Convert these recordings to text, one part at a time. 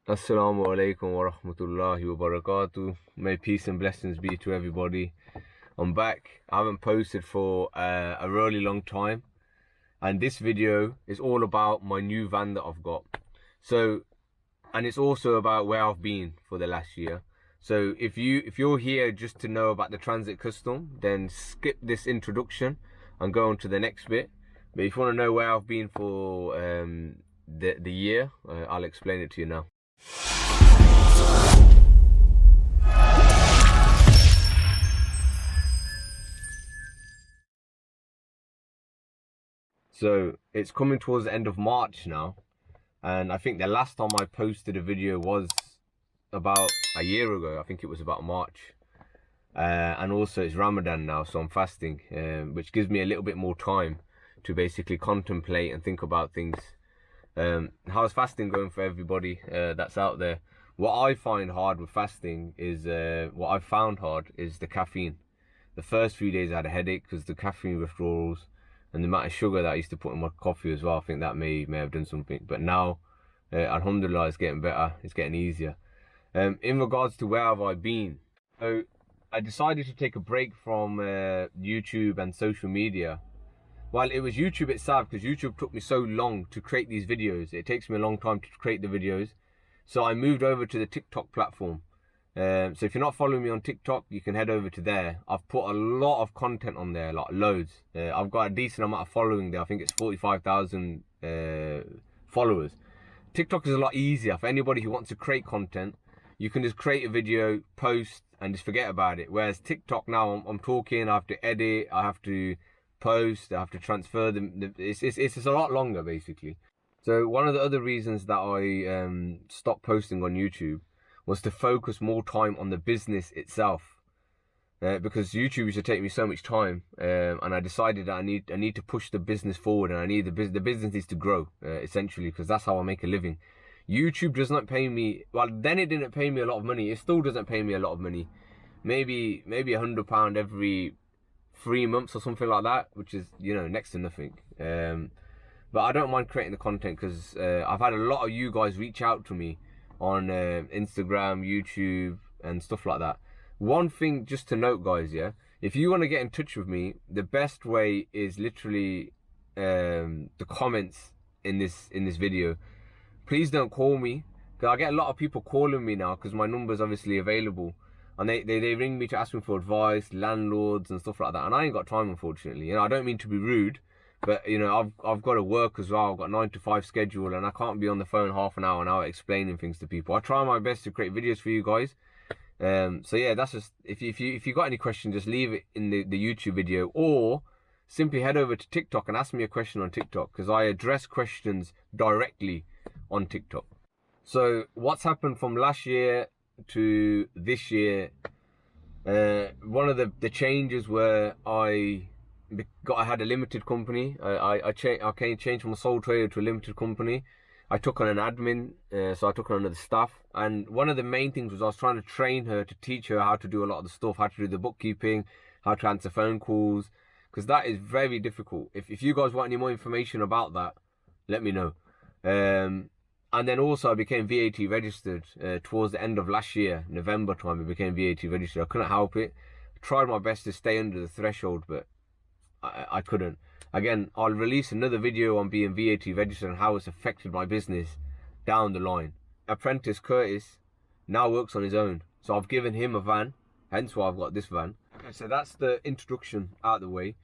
Assalamu alaikum wa rahmatullahi wa barakatuh. May peace and blessings be to everybody. I'm back. I haven't posted for a really long time, and this video is all about my new van that I've got. And it's also about where I've been for the last year. So if you're here just to know about the Transit Custom, then skip this introduction and go on to the next bit. But if you want to know where I've been for the year, I'll explain it to you now. So it's coming towards the end of March now, and I think the last time I posted a video was about a year ago. I think it was about March, and also it's Ramadan now, so I'm fasting, which gives me a little bit more time to basically contemplate and think about things. How's fasting going for everybody that's out there? What I find hard with fasting is what I've found hard is the caffeine. The first few days I had a headache because the caffeine withdrawals and the amount of sugar that I used to put in my coffee as well. I think that may have done something. But now, alhamdulillah, it's getting better. It's getting easier. In regards to where have I been? So I decided to take a break from YouTube and social media. Well, it was YouTube itself, because YouTube took me so long to create these videos. It takes me a long time to create the videos. So I moved over to the TikTok platform. So if you're not following me on TikTok, you can head over to there. I've put a lot of content on there, like loads. I've got a decent amount of following there. I think it's 45,000 followers. TikTok is a lot easier for anybody who wants to create content. You can just create a video, post, and just forget about it. Whereas TikTok now, I'm talking, I have to edit, I have to post, I have to transfer them. It's a lot longer basically. So one of the other reasons that I stopped posting on YouTube was to focus more time on the business itself, because YouTube used to take me so much time, and I decided that I need to push the business forward, and I need the business needs to grow, essentially, because that's how I make a living. YouTube does not pay me, well, then it didn't pay me a lot of money. It still doesn't pay me a lot of money. Maybe £100 every 3 months or something like that, which is, you know, next to nothing. But I don't mind creating the content, because I've had a lot of you guys reach out to me on Instagram, YouTube, and stuff like that. One thing just to note, guys, yeah, if you want to get in touch with me, the best way is literally the comments in this video. Please don't call me, because I get a lot of people calling me now, because my number's obviously available, and they ring me to ask me for advice, landlords and stuff like that, and I ain't got time, unfortunately. You know, I don't mean to be rude, but you know, I've got to work as well. I've got a 9 to 5 schedule, and I can't be on the phone half an hour explaining things to people. I try my best to create videos for you guys. So yeah, that's just, if you got any questions, just leave it in the YouTube video, or simply head over to TikTok and ask me a question on TikTok, because I address questions directly on TikTok. So what's happened from last year to this year? One of the changes were I had a limited company. I changed from a sole trader to a limited company. I took on an admin, so I took on another staff. And one of the main things was I was trying to train her, to teach her how to do a lot of the stuff, how to do the bookkeeping, how to answer phone calls, because that is very difficult. If you guys want any more information about that, let me know. And then also I became VAT registered towards the end of last year, November time. I became VAT registered. I couldn't help it. I tried my best to stay under the threshold, but I couldn't. Again, I'll release another video on being VAT registered and how it's affected my business down the line. Apprentice Curtis now works on his own, so I've given him a van, hence why I've got this van. Okay, so that's the introduction out of the way.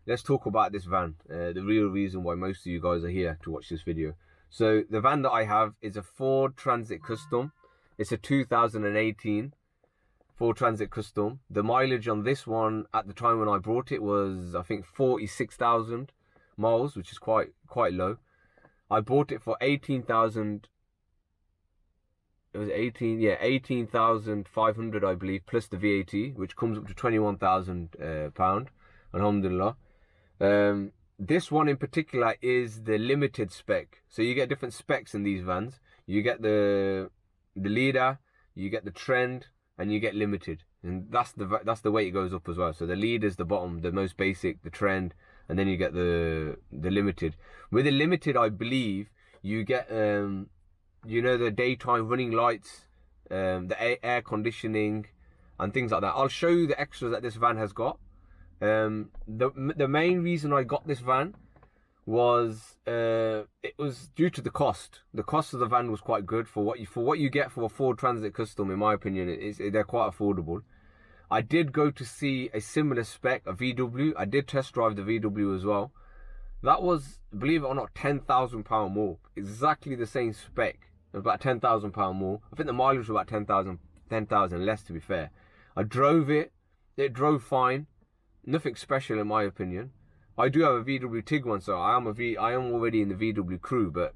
Let's talk about this van, the real reason why most of you guys are here to watch this video. So the van that I have is a Ford Transit Custom. It's a 2018 Ford Transit Custom. The mileage on this one at the time when I brought it was, I think, 46,000 miles, which is quite low. I bought it for 18,000. It was 18,500, I believe, plus the VAT, which comes up to £21,000. Alhamdulillah. This one in particular is the limited spec. So you get different specs in these vans. You get the leader, you get the trend, and you get limited, and that's the way it goes up as well. So the leader is the bottom, the most basic, the trend, and then you get the limited. With the limited, I believe you get you know, the daytime running lights, the air conditioning and things like that. I'll show you the extras that this van has got. The main reason I got this van was it was due to the cost. The cost of the van was quite good for what you get for a Ford Transit Custom. In my opinion, they're quite affordable. I did go to see a similar spec, a VW. I did test drive the VW as well. That was, believe it or not, £10,000 more. Exactly the same spec. It was about £10,000 more. I think the mileage was about 10,000 less, to be fair. I drove it. It drove fine. Nothing special in my opinion. I do have a VW Tiguan, so I am already in the VW crew, but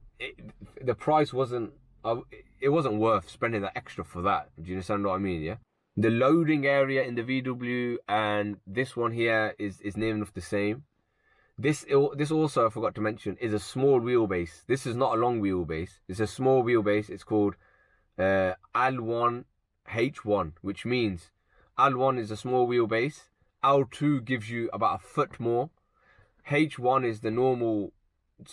the price wasn't worth spending that extra for that. Do you understand what I mean? Yeah. The loading area in the VW and this one here is near enough the same. This also, I forgot to mention, is a small wheelbase. This is not a long wheelbase. It's a small wheelbase. It's called L1 H1, which means L1 is a small wheelbase. L2 gives you about a foot more. H1 is the normal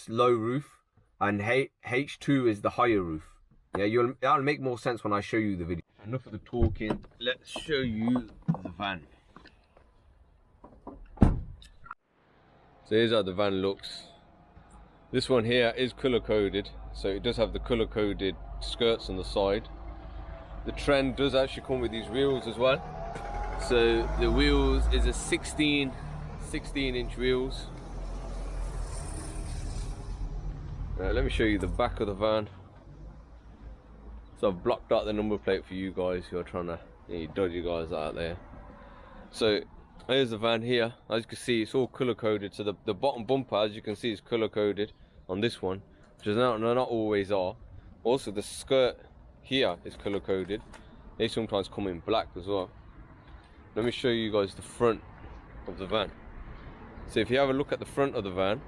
low roof, and H2 is the higher roof. Yeah, that'll make more sense when I show you the video. Enough of the talking. Let's show you the van. So here's how the van looks. This one here is color coded, so it does have the color coded skirts on the side. The trend does actually come with these wheels as well. So the wheels is a 16-inch wheels. Let me show you the back of the van. So I've blocked out the number plate for you guys who are trying to, you dodgy guys out there. So here's the van here. As you can see, it's all color coded. So the bottom bumper, as you can see, is color coded on this one, which is not always are. Also the skirt here is color coded. They sometimes come in black as well. Let me show you guys the front of the van. So if you have a look at the front of the van,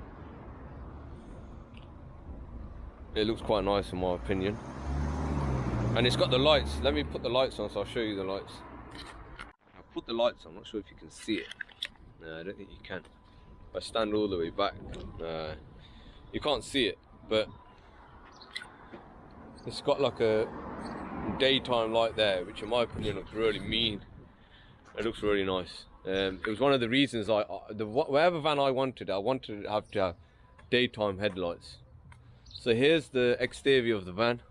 it looks quite nice in my opinion. And it's got the lights. Let me put the lights on so I'll show you the lights. I'll put the lights on. I'm not sure if you can see it. No, I don't think you can. If I stand all the way back, you can't see it, but it's got like a daytime light there, which in my opinion looks really mean. It looks really nice. It was one of the reasons whatever van I wanted to have daytime headlights. So here's the exterior of the van.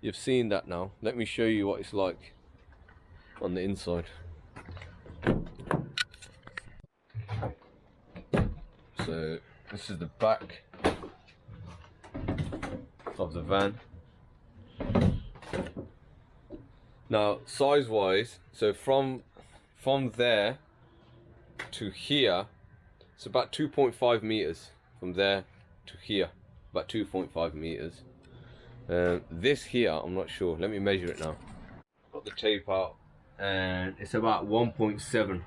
You've seen that now. Let me show you what it's like on the inside. So this is the back of the van. Now size wise, so from there to here, it's about 2.5 meters. From there to here, about 2.5 meters. This here, I'm not sure. Let me measure it now. Got the tape out, and it's about 1.7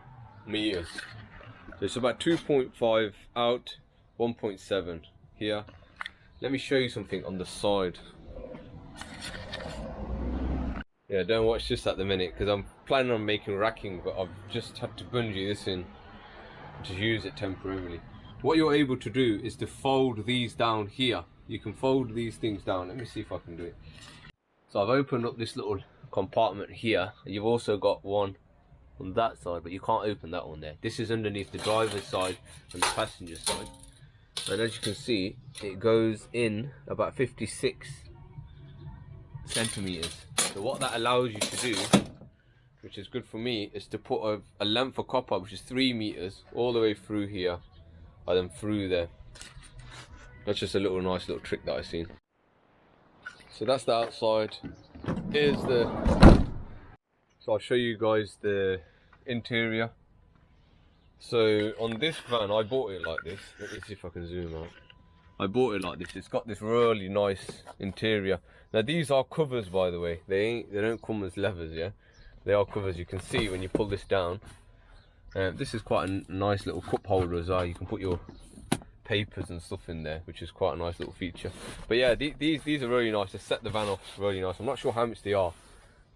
meters. So it's about 2.5 out, 1.7 here. Let me show you something on the side. Yeah, don't watch this at the minute because I'm planning on making racking, but I've just had to bungee this in to use it temporarily. What you're able to do is to fold these down here. You can fold these things down. Let me see if I can do it. So I've opened up this little compartment here. You've also got one on that side, but you can't open that one there. This is underneath the driver's side and the passenger side. And as you can see, it goes in about 56 centimeters. So what that allows you to do, which is good for me, is to put a length of copper, which is 3 meters, all the way through here, and then through there. That's just a nice little trick that I've seen. So that's the outside. Here's the... So I'll show you guys the interior. So on this van, I bought it like this. Let me see if I can zoom out. I bought it like this. It's got this really nice interior. Now these are covers, by the way. They don't come as levers, yeah. They are covers. You can see when you pull this down. This is quite a nice little cup holder as well. You can put your papers and stuff in there, which is quite a nice little feature. But yeah, these are really nice. They set the van off really nice. I'm not sure how much they are,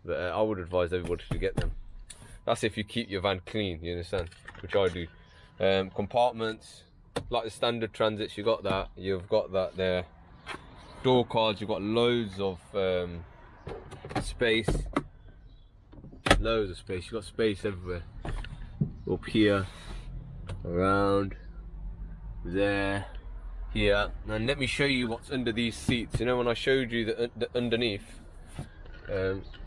but I would advise everybody to get them. That's if you keep your van clean, you understand, which I do. Compartments, like the standard transits, you've got that there. door cards. You've got loads of space. Loads of space. You've got space everywhere. Up here, around, there, here. And let me show you what's under these seats. You know, when I showed you the underneath,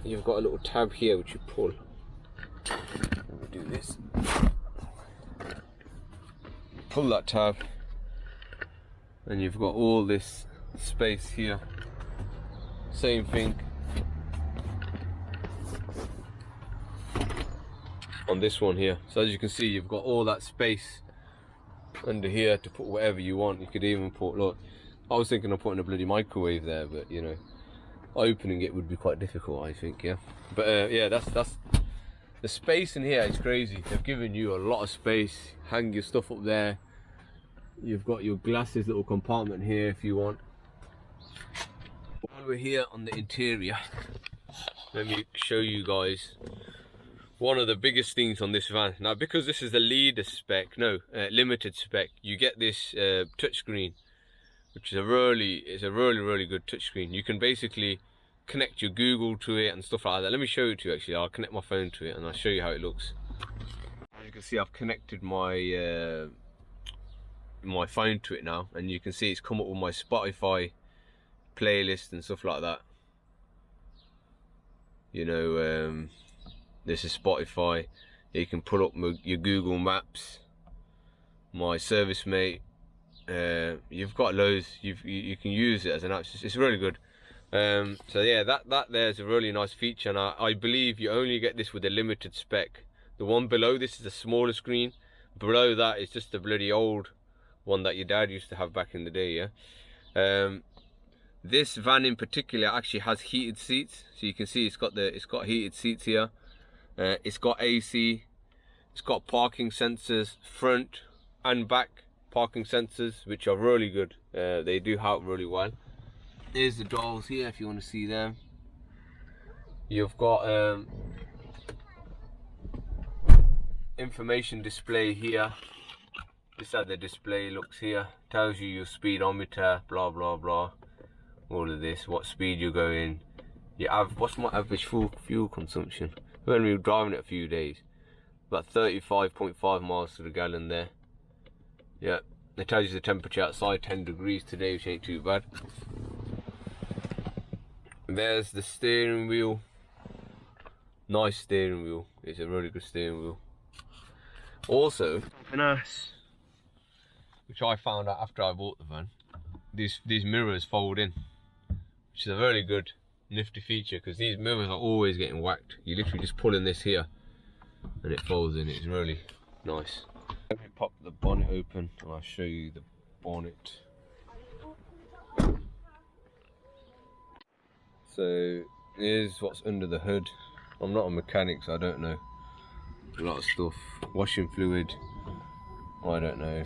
you've got a little tab here which you pull. Let me do this. Pull that tab, and you've got all this space here. Same thing on this one here. So as you can see, you've got all that space under here to put whatever you want. You could even put, look, I was thinking of putting a bloody microwave there, but you know, opening it would be quite difficult, I think. Yeah, but yeah, that's the space in here is crazy. They've given you a lot of space. Hang your stuff up there. You've got your glasses little compartment here if you want. While we're here on the interior, let me show you guys one of the biggest things on this van. Now, because this is the leader spec, limited spec, you get this touchscreen, which is a really good touchscreen. You can basically connect your Google to it and stuff like that. Let me show it to you. Actually, I'll connect my phone to it and I'll show you how it looks. As you can see, I've connected my my phone to it now, and you can see it's come up with my Spotify playlist and stuff like that. You know, this is Spotify. You can pull up your Google Maps, my service mate. You've got loads. You can use it as an app. It's really good. So yeah, that there's a really nice feature, and I believe you only get this with a limited spec. The one below this is a smaller screen. Below that is just the bloody old one that your dad used to have back in the day. Yeah. This van in particular actually has heated seats, so you can see it's got heated seats here. It's got AC. It's got parking sensors, front and back parking sensors, which are really good. They do help really well. Here's the doors here if you want to see them. You've got information display here. This is how the display looks here. Tells you your speedometer, blah blah blah. All of this, what speed you're going. What's my average fuel consumption? We're going to be driving it a few days. About 35.5 miles to the gallon there. Yeah, it tells you the temperature outside, 10 degrees today, which ain't too bad. There's the steering wheel. Nice steering wheel. It's a really good steering wheel. Also, which I found out after I bought the van, these mirrors fold in, which is a very good nifty feature, because these mirrors are always getting whacked. You literally just pull in this here and it folds in. It's really nice. Let me pop the bonnet open and I'll show you the bonnet. So here's what's under the hood. I'm not a mechanic, so I don't know a lot of stuff. Washing fluid, I don't know.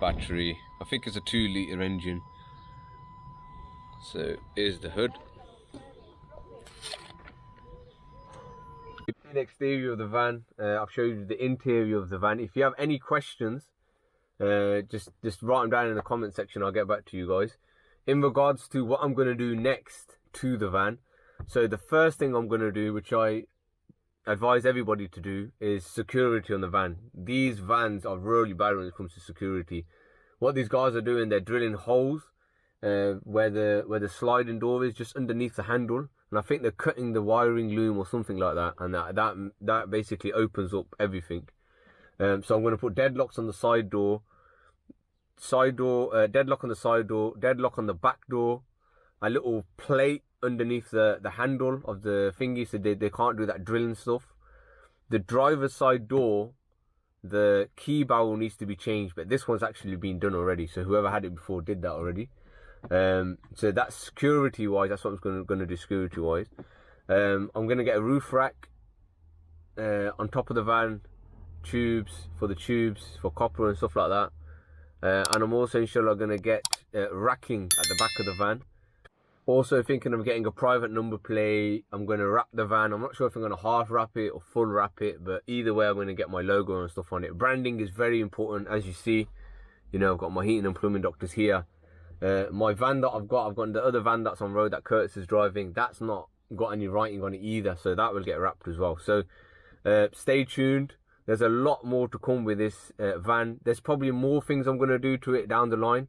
Battery, I think it's a 2-litre engine. So here's the hood. The exterior of the van. I've showed you the interior of the van. If you have any questions, just write them down in the comment section. I'll get back to you guys. In regards to what I'm going to do next to the van, so the first thing I'm going to do, which I advise everybody to do, is security on the van. These vans are really bad when it comes to security. What these guys are doing, they're drilling holes where the sliding door is, just underneath the handle, and I think they're cutting the wiring loom or something like that, and that basically opens up everything. So I'm going to put deadlocks on the side door, deadlock on the side door, deadlock on the back door, a little plate underneath the handle of the thingy, so they can't do that drilling stuff. The driver's side door, the key barrel needs to be changed, but this one's actually been done already, so whoever had it before did that already. So that's security wise. That's what I'm going to do security wise. I'm going to get a roof rack on top of the van, tubes for copper and stuff like that. And I'm also inshallah going to get racking at the back of the van. Also thinking of getting a private number plate. I'm going to wrap the van. I'm not sure if I'm going to half wrap it or full wrap it, but either way I'm going to get my logo and stuff on it. Branding is very important, as you see. You know, I've got my heating and plumbing doctors here. My van that I've got the other van that's on road that Curtis is driving. That's not got any writing on it either, so that will get wrapped as well. So stay tuned. There's a lot more to come with this van. There's probably more things I'm going to do to it down the line.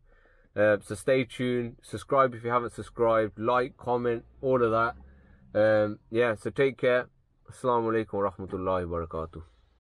So stay tuned. Subscribe if you haven't subscribed. Like, comment, all of that. Yeah, so take care. Assalamu alaikum wa rahmatullahi wa barakatuh.